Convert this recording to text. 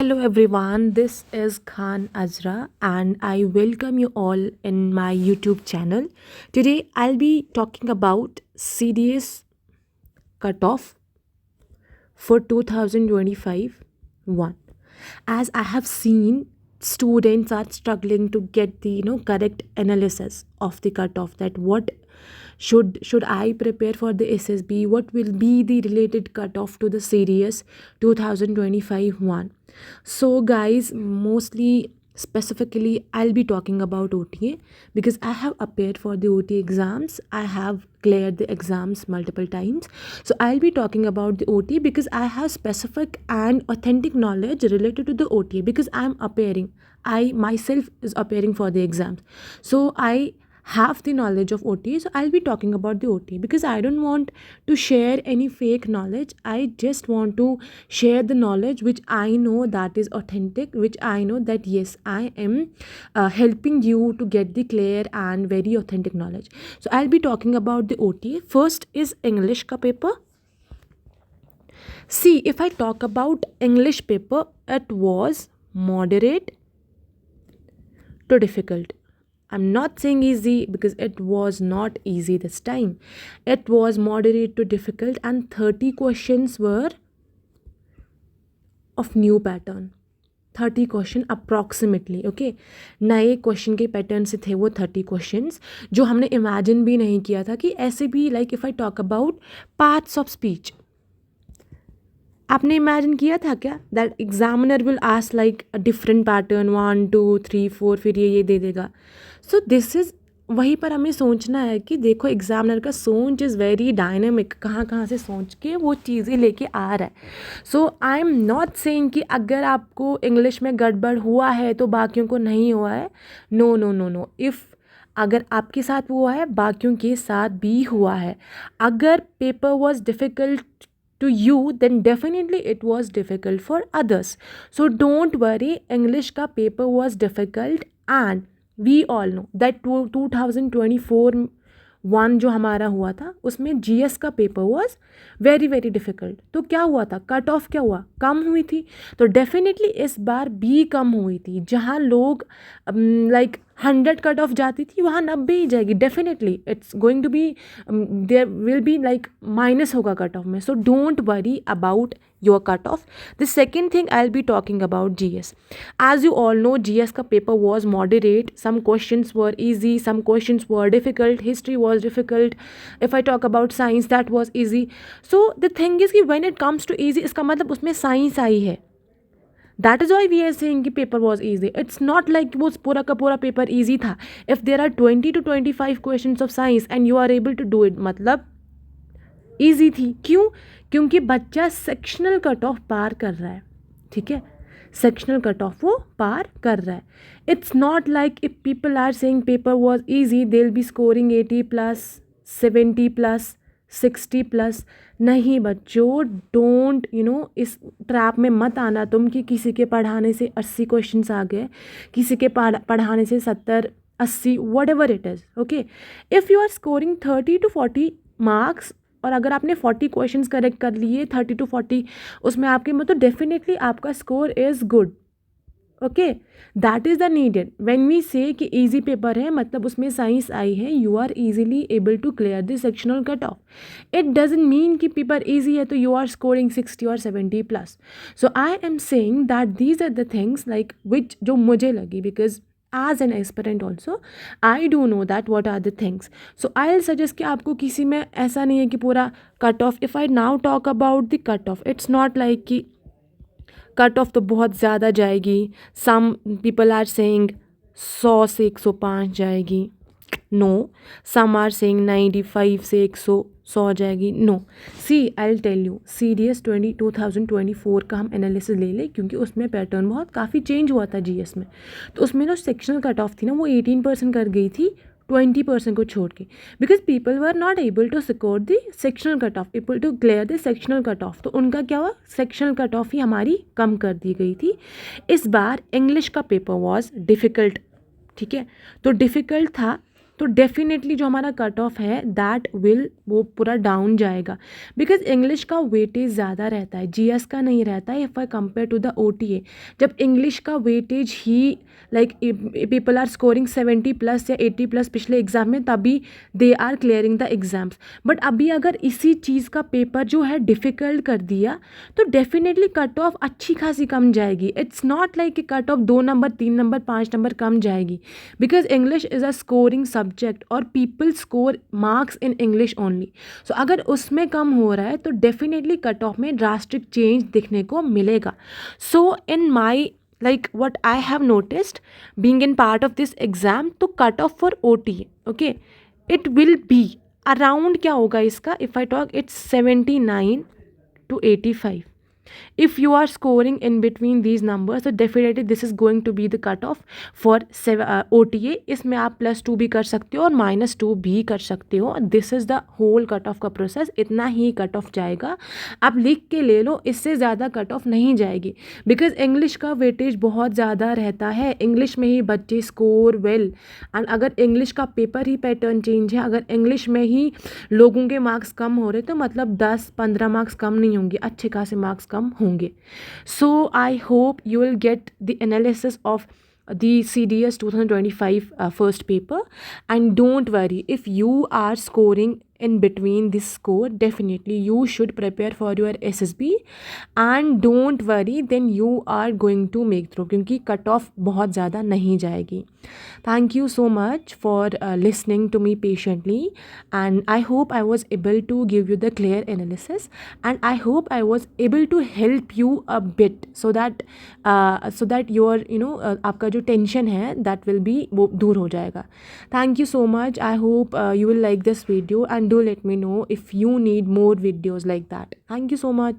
Hello everyone, this is Khan Azra and I welcome you all in my YouTube channel. Today I'll be talking about CDS cutoff for 2025 1. As I have seen students are struggling to get the correct analysis of the cutoff, that what should I prepare for the SSB, what will be the related cutoff to the CDS 2025 1. So guys, mostly specifically I'll be talking about OTA because I have appeared for the OTA exams. I have cleared the exams multiple times. So I'll be talking about the OTA because I have specific and authentic knowledge related to the OTA because I'm appearing. I myself is appearing for the exams. So I have the knowledge of OTA. So I'll be talking about the OTA because I don't want to share any fake knowledge. I just want to share the knowledge which I know that is authentic, which I know that yes, I am helping you to get the clear and very authentic knowledge. So I'll be talking about the OTA. First is English ka paper. See, if I talk about English paper, it was moderate to difficult. I'm not saying easy because it was not easy this time. It was moderate to difficult and 30 questions were of new pattern. 30 question approximately, okay, नए question के pattern से थे वो 30 questions जो हमने imagine भी नहीं किया था कि ऐसे भी, like if I talk about parts of speech, आपने इमेजिन किया था क्या that examiner will ask like a different pattern 1 2 3 4 फिर ये दे देगा. सो दिस इज़ वहीं पर हमें सोचना है कि देखो एग्जामिनर का सोच इज़ वेरी डायनेमिक, कहाँ से सोच के वो चीज़ें लेके आ रहा है. सो आई एम नॉट सेइंग कि अगर आपको इंग्लिश में गड़बड़ हुआ है तो बाकियों को नहीं हुआ है. No no no no, if अगर आपके साथ हुआ है बाकियों के साथ भी हुआ है. अगर paper was difficult to you, then definitely it was difficult for others. So don't worry, English ka paper was difficult and we all know that 2024 1 जो हमारा हुआ था उसमें GS का paper was very very difficult. तो क्या हुआ था, कट ऑफ क्या हुआ, कम हुई थी. तो डेफिनेटली इस बार भी कम हुई थी. जहाँ लोग लाइक 100 कट ऑफ जाती थी वहाँ 90 ही जाएगी. Definitely it's going to be, there will be like minus होगा कट ऑफ में. So don't worry about your cutoff. The second thing I'll be talking about GS. As you all know, GS ka paper was moderate. Some questions were easy, some questions were difficult. History was difficult. If I talk about science, that was easy. So the thing is कि when it comes to easy, इसका मतलब उसमें science आई है. That is why we are saying कि paper was easy. It's not like वो पूरा का पूरा paper easy था. If there are 20 to 25 questions of science and you are able to do it, मतलब ईजी थी. क्यों? क्योंकि बच्चा सेक्शनल कट ऑफ पार कर रहा है. ठीक है, सेक्शनल कट ऑफ वो पार कर रहा है. It's not like if people are saying paper was easy they will be scoring 80+, 70+, 60+. नहीं बच्चों, डोंट इस ट्रैप में मत आना तुम कि किसी के पढ़ाने से 80 क्वेश्चंस आ गए, किसी के पढ़ाने से 70 80 whatever it is. Okay, if you are scoring 30 to 40 marks और अगर आपने 40 क्वेश्चंस करेक्ट कर लिए 30 to 40 उसमें आपके मतलब डेफिनेटली आपका score is good. Okay, that is the needed. When we say कि इजी पेपर है मतलब उसमें साइंस आई है, you are easily able to clear the sectional cut off. It doesn't mean कि पेपर इजी है तो यू आर स्कोरिंग 60 और 70+. So I am saying that these are the things like which जो मुझे लगी because as an aspirant also I do know that what are the things. So I'll suggest कि आपको किसी में ऐसा नहीं है कि पूरा cut off. If I now talk about the cut off, it's not like कि कट ऑफ तो बहुत ज़्यादा जाएगी. सम पीपल आर सेइंग 100 से 105 जाएगी. नो, सम आर सेइंग 95 से 100 जाएगी. No, see I will tell you, CDS 2024 का हम एनालिसिस ले लें क्योंकि उसमें पैटर्न बहुत काफ़ी चेंज हुआ था GS में. तो उसमें जो सेक्शनल कट ऑफ थी ना वो 18% कर गई थी 20% को छोड़ के, because people were not able to score the sectional cut off, able to clear the sectional cut off. तो उनका क्या हुआ, सेक्शनल कट ऑफ ही हमारी कम कर दी गई थी. इस बार इंग्लिश का पेपर वॉज डिफ़िकल्ट. ठीक है, तो डिफ़िकल्ट था तो डेफिनेटली जो हमारा कट ऑफ है दैट विल वो पूरा डाउन जाएगा, बिकॉज इंग्लिश का वेटेज ज़्यादा रहता है, जीएस का नहीं रहता है if I compare to the OTA. जब इंग्लिश का वेटेज ही लाइक पीपल आर स्कोरिंग 70+ या 80+ पिछले एग्जाम में, तभी they are clearing the exams. But अभी अगर इसी चीज़ का पेपर जो है डिफ़िकल्ट कर दिया तो डेफिनेटली कट ऑफ अच्छी खासी कम जाएगी। इट्स नॉट लाइक कि cut off 2 number 3 number 5 number कम जाएगी, because English is a scoring subject और people score marks in English only. So अगर उसमें कम हो रहा है तो डेफिनेटली कट ऑफ में ड्रास्टिक चेंज दिखने को मिलेगा। सो इन माई like what I have noticed being in part of this exam, तो cut off for OT, okay, it will be around क्या होगा इसका, if I talk it's 79 to 85. If you are scoring in between these numbers, so definitely this is going to be the cutoff for OTA. इसमें आप +2 भी कर सकते हो और -2 भी कर सकते हो। This is the whole cut off का प्रोसेस, इतना ही कट ऑफ जाएगा। आप लिख के ले लो, इससे ज़्यादा कट ऑफ नहीं जाएगी, बिकॉज इंग्लिश का वेटेज बहुत ज़्यादा रहता है, इंग्लिश में ही बच्चे स्कोर वेल। एंड अगर इंग्लिश का पेपर ही पैटर्न चेंज है, अगर इंग्लिश में ही लोगों के मार्क्स कम हो रहे तो मतलब 10-15 मार्क्स कम नहीं होंगे, अच्छे खासे मार्क्स कम होंगे। So I hope you will get the analysis of the CDS 2025 first paper, and don't worry if you are scoring in between this score, definitely you should prepare for your SSB and don't worry, then you are going to make through, क्योंकि cut off बहुत ज़्यादा नहीं जाएगी। Thank you so much for listening to me patiently, and I hope I was able to give you the clear analysis, and I hope I was able to help you a bit so that your आपका जो tension है that will be वो दूर हो जाएगा। Thank you so much. I hope you will like this video, and do let me know if you need more videos like that. Thank you so much.